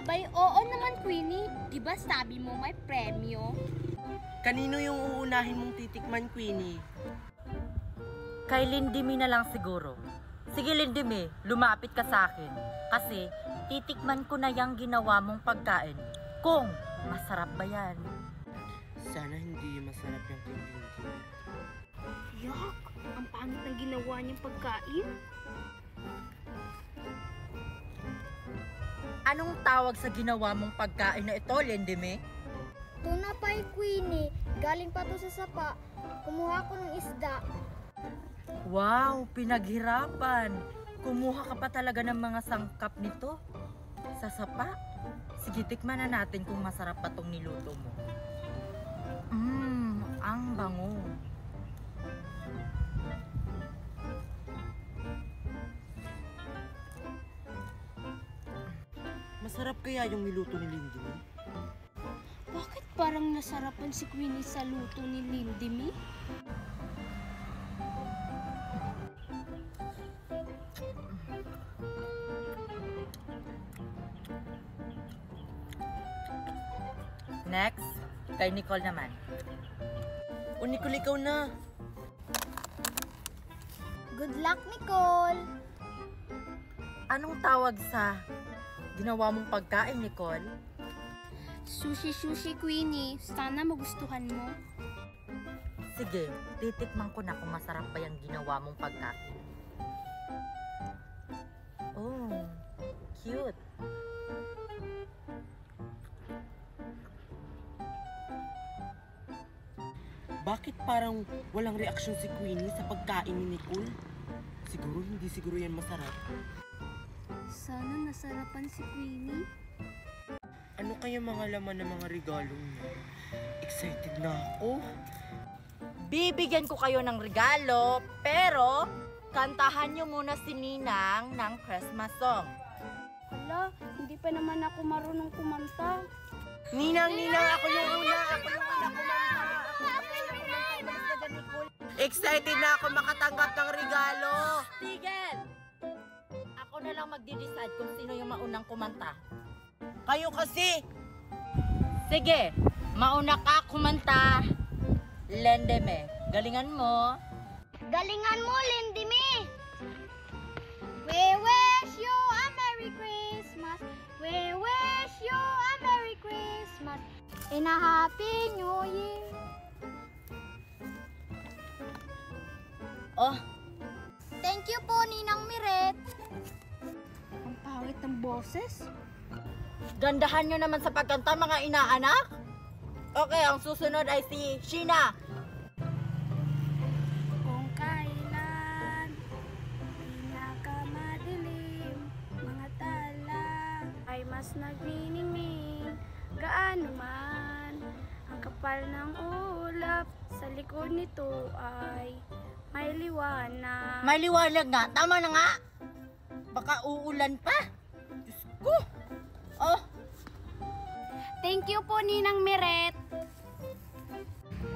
Abay, oo naman, Queenie. Diba sabi mo may premyo? Kanino yung uunahin mong titikman, Queenie? Kay Lindimi na lang siguro. Sige Lindimi, lumapit ka sa akin. Kasi titikman ko na yung ginawa mong pagkain. Kung masarap ba yan? Sana hindi masarap yung Lindimi. Yak! Ang pangit ng ginawa niyang pagkain. Anong tawag sa ginawa mong pagkain na ito, Lindimi? Tuna pie, Queenie. Galing pa to sa sapa. Kumuha ko ng isda. Wow, pinaghirapan. Kumuha ka pa talaga ng mga sangkap nito. Sa sapa? Sige, tikman na natin kung masarap pa tong niluto mo. Ang bango. Masarap kaya yung niluto ni Lindimi? Bakit parang nasarapan si Queenie sa luto ni Lindimi? Next, kay Nicole naman. O Nicole, ikaw na. Good luck, Nicole! Anong tawag sa ginawa mong pagkain, Nicole? Sushi, Queenie. Sana magustuhan mo. Sige, titikman ko na kung masarap ba yung ginawa mong pagkain. Oh, cute. Bakit parang walang reaksyon si Queenie sa pagkain ni Nicole? Siguro yan masarap. Sana nasarapan si Queenie. Ano kaya mga laman ng mga regalo niya? Excited na ako. Bibigyan ko kayo ng regalo, pero kantahan nyo muna si Ninang ng Christmas song. Hala, hindi pa naman ako marunong kumanta. Ninang, ako yung una. Ako yung una kumanta. Excited na ako makatanggap ng regalo. Tigil! Ako na lang magdi-decide kung sino yung maunang kumanta. Kayo kasi. Sige, mauna ka kumanta. Lendeme, galingan mo. Galingan mo, Lindimi! We wish you a Merry Christmas. We wish you a Merry Christmas. And a Happy New Year. Oh, Thank you po, Ninang Miret. Ang pangit ng boses. gandahan nyo naman sa pagkanta mga inaanak. Okay, ang susunod ay si Sheena. Kung kailan pinakamadilim, mga tala ay mas nagniningning. Gaano man ang kapal ng ulap, sa likod nito ay may liwanag. May liwanag nga, tama na nga. Baka uulan pa. Diyos ko. Oh, Thank you po, Ninang Miret.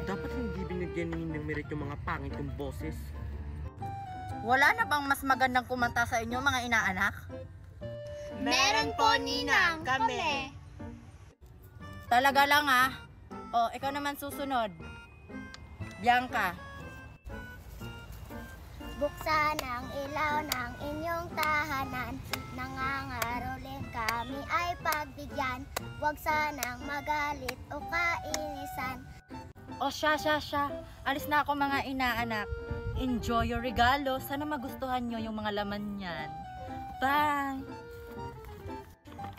Dapat hindi binigyan ni Ninang Miret yung mga pangit yung boses. wala na bang mas magandang kumanta sa inyo mga inaanak? Meron po, Ninang. Kami. Talaga lang ah. Oh, ikaw naman susunod. Bianca. Buksan ang ilaw ng inyong tahanan. Nangangaroling kami ay pagbigyan. Huwag sanang magalit o kainisan. O siya. Alis na ako mga inaanak. Enjoy your regalo. Sana magustuhan nyo yung mga laman niyan. Bye!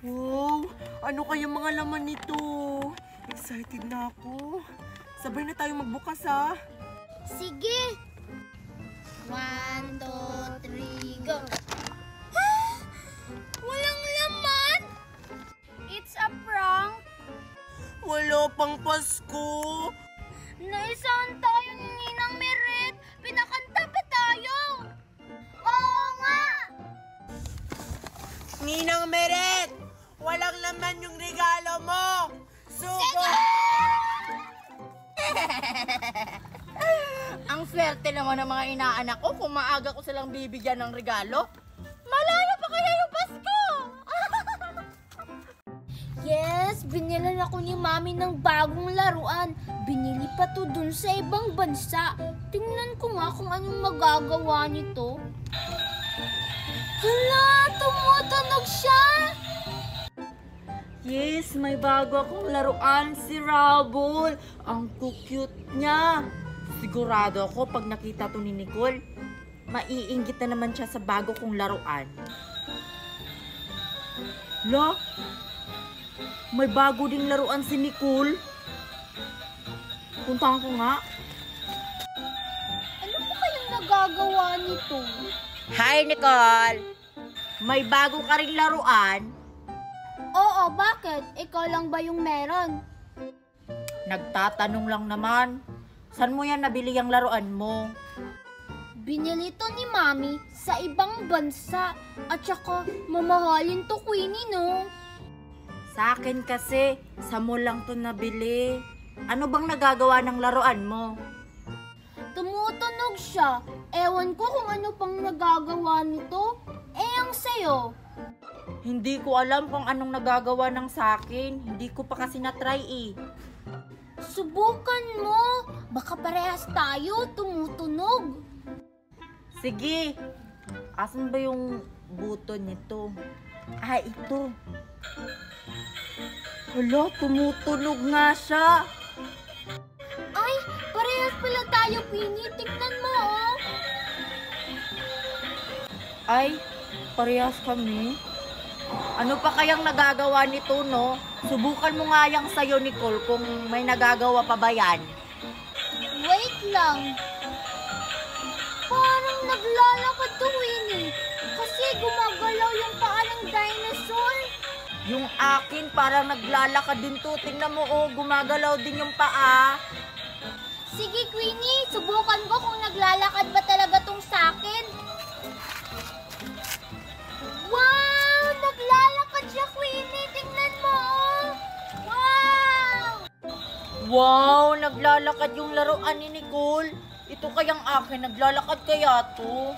Wow! Ano kaya mga laman nito? Excited na ako. Sabay na tayo magbukas ha. Sige! 1, 2, 3, go! Walang laman! It's a prank. Wala pang Pasko. Naisahan tayo ni Ninang Miret! Pinakanta pa tayo! Oo nga! Ninang Meret! Walang laman yung regalo mo! Sugo! Ang swerte naman ng mga inaanak ko kung maaga ko silang bibigyan ng regalo. Malayo pa kaya yung Pasko! binilan ako ni Mami ng bagong laruan. Binili pa to dun sa ibang bansa. Tingnan ko nga kung anong magagawa nito. Hala, tumutunog siya! Yes, may bago akong laruan, si Rubble. Ang cute niya. Sigurado ako pag nakita to ni Nicole, maiinggit na naman siya sa bago kong laruan. La, may bago ding laruan si Nicole. Puntahan ko nga. Ano pa kayang nagagawa nito? Hi, Nicole! May bago ka ring laruan? Oo, bakit? Ikaw lang ba yung meron? Nagtatanong lang naman. Saan mo yan nabili ang laruan mo? Binili to ni Mami sa ibang bansa. At saka, mamahalin to, Queenie, no? Sa akin kasi, sa mall lang to nabili. Ano bang nagagawa ng laruan mo? Tumutunog siya. Ewan ko kung ano pang nagagawa nito. Ang sayo. Hindi ko alam kung anong nagagawa ng sa akin. Hindi ko pa kasi na-try eh. Subukan mo. Baka parehas tayo tumutunog. Sige. Asan ba yung buton nito? Ah, ito. Hala, tumutunog nga siya. Ay, parehas pala tayo, Queenie. Tingnan mo, oh. Ay, parehas kami. Ano pa kayang nagagawa nito, no? Subukan mo nga yang sayo, Nicole, kung may nagagawa pa ba yan. Wait lang. Parang naglalakad to, Queenie. Kasi gumagalaw yung paa ng dinosaur. Yung akin, parang naglalakad din to. Tingnan mo, oh, gumagalaw din yung paa. Sige, Queenie. Subukan ko kung naglalakad ba talaga tong sakin. Wow! Naglalakad siya, Queenie. Tingnan mo, oh. Wow! Wow, naglalakad yung laruan ni Nicole. Ito kayang akin, naglalakad kaya to?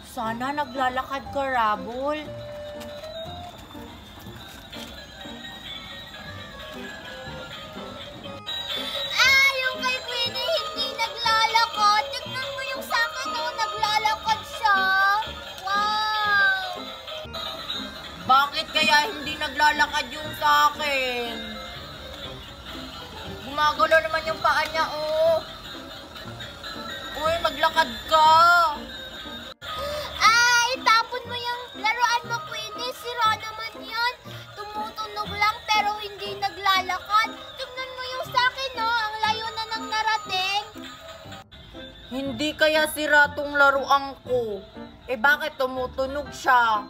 Sana naglalakad ka, Rubble. Yung kay Queenie hindi naglalakad. Tignan mo yung sakin, oh. Naglalakad siya. Wow! Bakit kaya hindi naglalakad yung sa akin? Gumagalaw naman yung paa niya, oh. Uy, maglakad ka. Tapon mo yung laruan mo, Queenie. Sira naman yan. Tumutunog lang pero hindi naglalakad. Tignan mo yung sakin, no? Ang layo na nang narating. Hindi kaya sira tong laruan ko. Eh bakit tumutunog siya?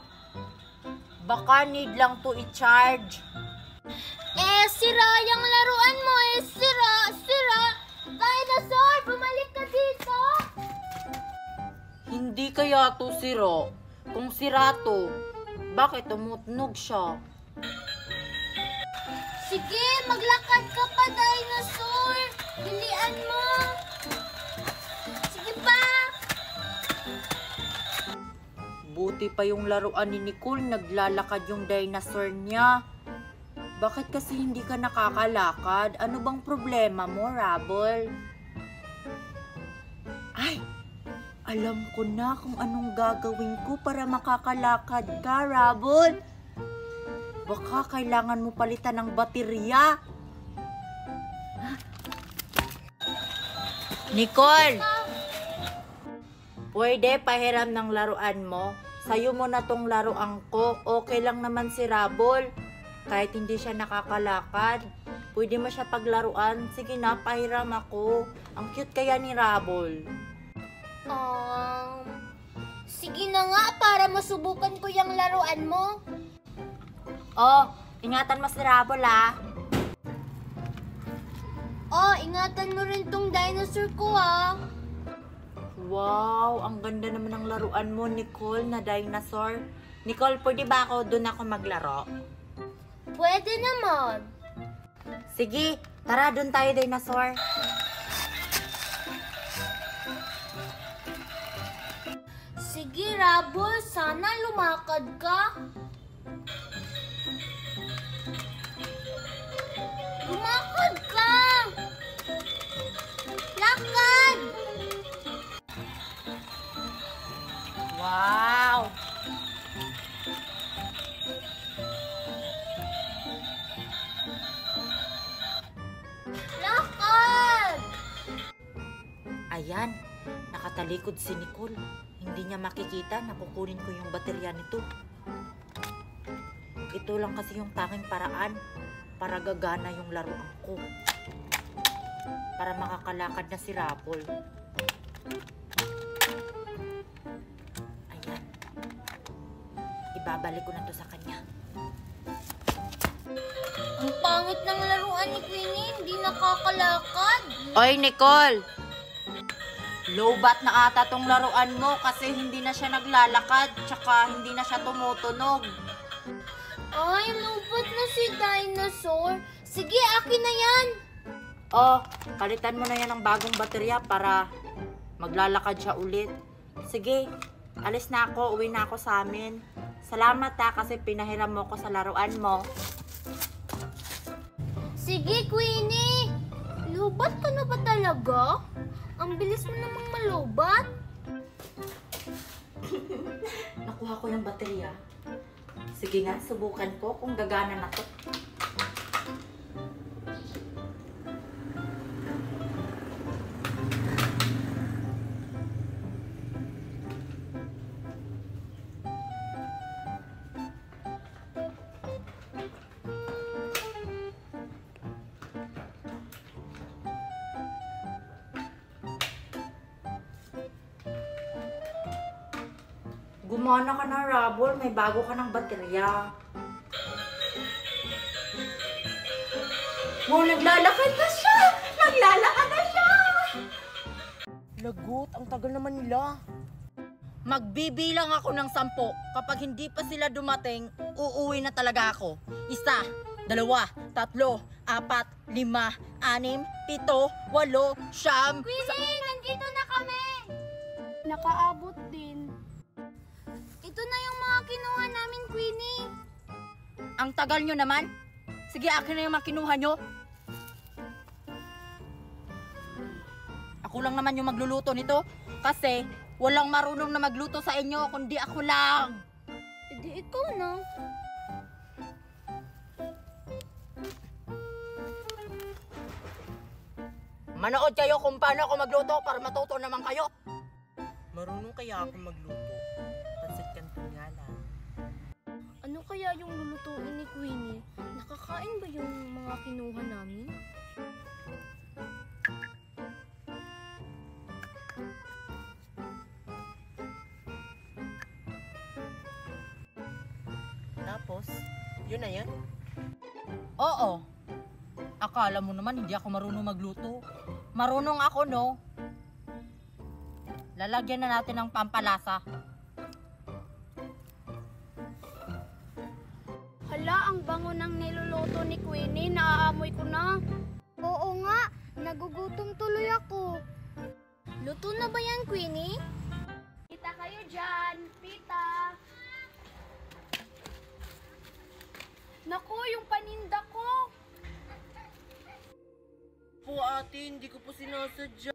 Baka need lang to i-charge. Sira yung laruan mo, Sira. Dinosaur, bumalik ka dito. Hindi kaya to sira. Kung sira to, bakit tumutunog siya? Sige, maglakad ka pa, dinosaur. Bilian mo. Sige pa. Buti pa yung laruan ni Nicole, naglalakad yung dinosaur niya. Bakit kasi hindi ka nakakalakad? Ano bang problema mo, Rubble? Ay, alam ko na kung anong gagawin ko para makakalakad ka, Rubble. Baka kailangan mo palitan ng baterya. Nicole! Pwede pahiram ng laruan mo? Sayo mo na tong laruan ko. Okay lang naman si Rubble. Kahit hindi siya nakakalakad, pwede mo siya paglaruan. Sige na, pahiram ako. Ang cute kaya ni Rubble. Sige na nga para masubukan ko yung laruan mo. Oh, ingatan mo si Rubble, ah. Ingatan mo rin tong dinosaur ko, ah. Wow, ang ganda naman ng laruan mo, Nicole, na dinosaur. Nicole, pwede ba doon ako maglaro? Pwede naman. Sige, tara doon tayo, dinosaur. Sige, Rubble, sana lumakad ka. Ayan, nakatalikod si Nicole. Hindi niya makikita na kukunin ko yung baterya nito. Ito lang kasi yung tanging paraan para gagana yung laruan ko. Para makakalakad na si Rapol. Ayan. Ibabalik ko na to sa kanya. Ang pangit ng laruan ni Queenie, hindi nakakalakad. Oy, Nicole! Lowbat na ata tong laruan mo kasi hindi na siya naglalakad tsaka hindi na siya tumutunog. Ay, lupat na si Dinosaur. Sige, akin na yan. Oh, palitan mo na yan ng bagong baterya para maglalakad siya ulit. Sige, alis na ako, uwi na ako sa amin. Salamat kasi pinahiram mo ko sa laruan mo. Sige, Queenie. Lubat ka na ba talaga? Ang bilis mo namang malubat. Nakuha ko yung baterya. Sige nga, subukan ko kung gagana na to. Gumana ka na, Rabol. May bago ka ng baterya. Wow, naglalakad na siya! Naglalakad na siya! Lagot, ang tagal naman nila. Magbibilang ako ng 10. Kapag hindi pa sila dumating, uuwi na talaga ako. 1, 2, 3, 4, 5, 6, 7, 8, 8, 9. Queenie, nandito na kami. Nakaabot din. Ito na yung mga kinuha namin, Queenie. Ang tagal nyo naman. Sige, akin na yung makinuha nyo. Ako lang naman yung magluluto nito. Kasi walang marunong na magluto sa inyo, kundi ako lang. Hindi ikaw na. Manood kayo kung paano ako magluto para matuto naman kayo. Marunong kaya ako magluto. Pansit Canton nga lang. Ano kaya yung lulutuin ni Queenie? Nakakain ba yung mga kinuha namin? Tapos, yun na yan. Oo. Akala mo naman hindi ako marunong magluto. Marunong ako, no? Lalagyan na natin ng pampalasa. Hala, ang bango ng niluluto ni Queenie. Naaamoy ko na. Oo nga, nagugutom tuloy ako. Luto na ba yan, Queenie? Pita kayo dyan, pita. Naku, yung paninda ko. Po ate, hindi ko po sinasadya.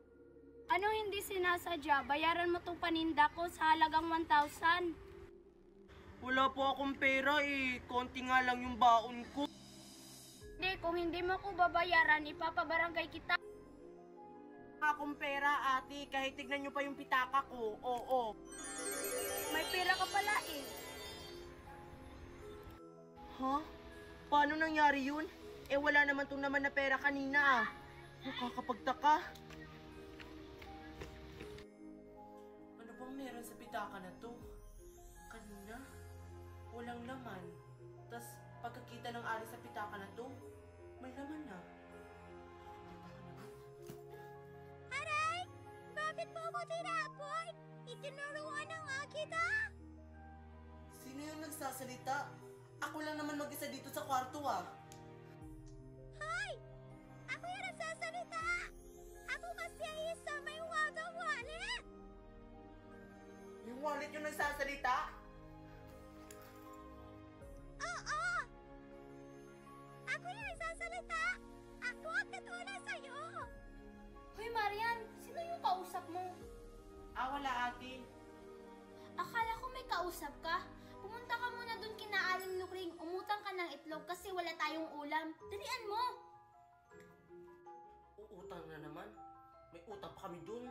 Ano hindi sinasadya? Bayaran mo tong paninda ko sa halagang 1,000. Wala po akong pera eh. Konti nga lang yung baon ko. Hindi, kung hindi mo ko babayaran, ipapabarangay kita. Akong pera ate, kahit tignan nyo pa yung pitaka ko. Oo. May pera ka pala eh. Ha? Paano nangyari yun? Eh wala naman tong naman na pera kanina ah. Nakakapagtaka. Ano bang meron sa pitaka na to? Kanina, walang laman. Tas pagkakita ng ari sa pitaka na to, may laman na. Aray! Bakit mo ko tinapon? Itinuruan ng kita. Sino yung nagsasalita? Ako lang naman mag-isa dito sa kwarto ah. Hoy! Ako yung nagsasalita! Ako kasi ay isa may wagang wallet! Yung wallet yung nagsasalita? Oo! Ako yung nagsasalita! Ako ang katulad sa'yo! Hoy, Marian, sino yung kausap mo? Ah, wala ate. Akala ko may kausap ka. Pumunta ka muna dun kina Aling Lukring. Umutang ka ng itlog kasi wala tayong ulam. Dalian mo! Uutang na naman. May utang pa kami dun.